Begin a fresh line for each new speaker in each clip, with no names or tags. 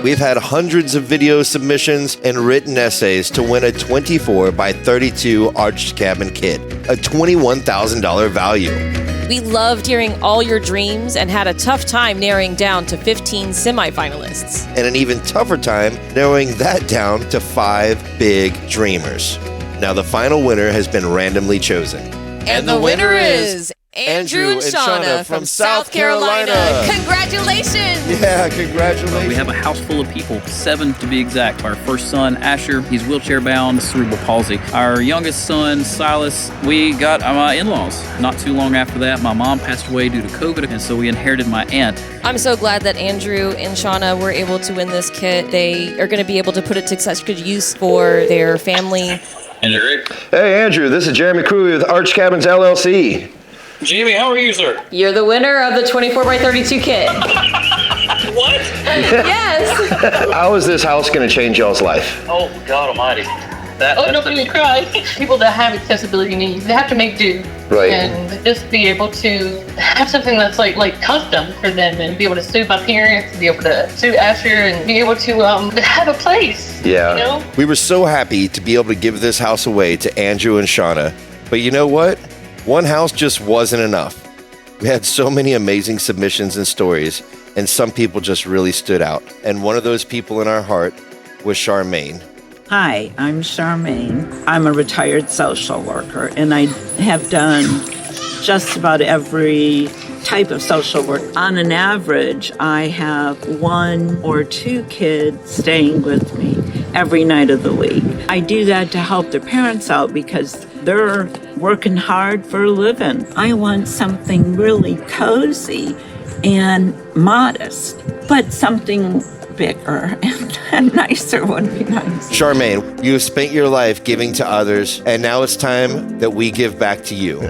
We've had hundreds of video submissions and written essays to win a 24 by 32 arched cabin kit, a $21,000 value.
We loved hearing all your dreams and had a tough time narrowing down to 15 semifinalists.
And an even tougher time narrowing that down to 5 big dreamers. Now the final winner has been randomly chosen.
And the winner is Andrew and Shauna from South Carolina. Congratulations!
Yeah, congratulations.
We have a house full of people, 7 to be exact. Our first son, Asher, he's wheelchair bound, cerebral palsy. Our youngest son, Silas, we got my in-laws. Not too long after that, my mom passed away due to COVID, and so we inherited my aunt.
I'm so glad that Andrew and Shauna were able to win this kit. They are going to be able to put it to such good use for their family.
And Rick?
Hey, Andrew, this is Jeremy Crew with Arch Cabins LLC.
Jamie, how are you, sir?
You're the winner of the 24 by 32 kit.
What?
Yes.
How is this house going to change y'all's life?
Oh, God almighty.
Don't make me cry. People that have accessibility needs, they have to make do.
Right.
And just be able to have something that's like custom for them and be able to suit my parents, be able to suit Asher and be able to have a place.
Yeah.
You know?
We were so happy to be able to give this house away to Andrew and Shauna. But you know what? One house just wasn't enough. We had so many amazing submissions and stories, and some people just really stood out. And one of those people in our heart was Charmaine.
Hi, I'm Charmaine. I'm a retired social worker, and I have done just about every type of social work. On an average, I have 1 or 2 kids staying with me every night of the week. I do that to help their parents out because they're working hard for a living. I want something really cozy and modest, but something bigger and nicer would be nice.
Charmaine, you have spent your life giving to others, and now it's time that we give back to you.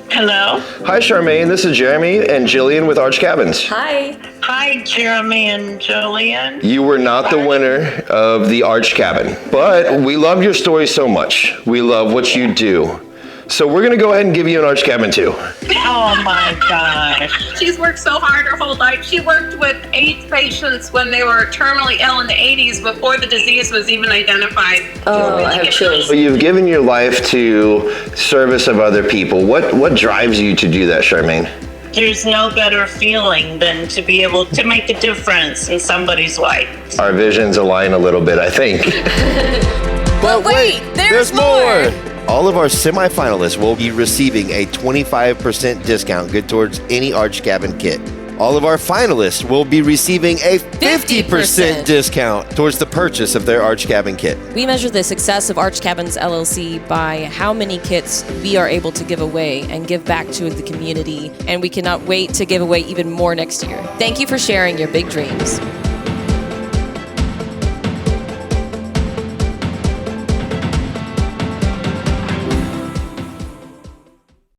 Hello.
Hi, Charmaine. This is Jeremy and Jillian with Arch Cabins.
Hi.
Hi, Jeremy and Jillian.
You were not the winner of the Arch Cabin, but we love your story so much. We love what you do. So we're going to go ahead and give you an Arch Cabin too.
Oh my gosh.
She's worked so hard her whole life. She worked with AIDS patients when they were terminally ill in the 80s before the disease was even identified.
Oh, I have chills.
So you've given your life to service of other people. What drives you to do that, Charmaine?
There's no better feeling than to be able to make a difference in somebody's life.
Our visions align a little bit, I think.
But wait, there's more!
All of our semifinalists will be receiving a 25% discount good towards any Arch Cabin kit. All of our finalists will be receiving a 50% discount towards the purchase of their Arch Cabin kit.
We measure the success of Arch Cabins LLC by how many kits we are able to give away and give back to the community, and we cannot wait to give away even more next year. Thank you for sharing your big dreams.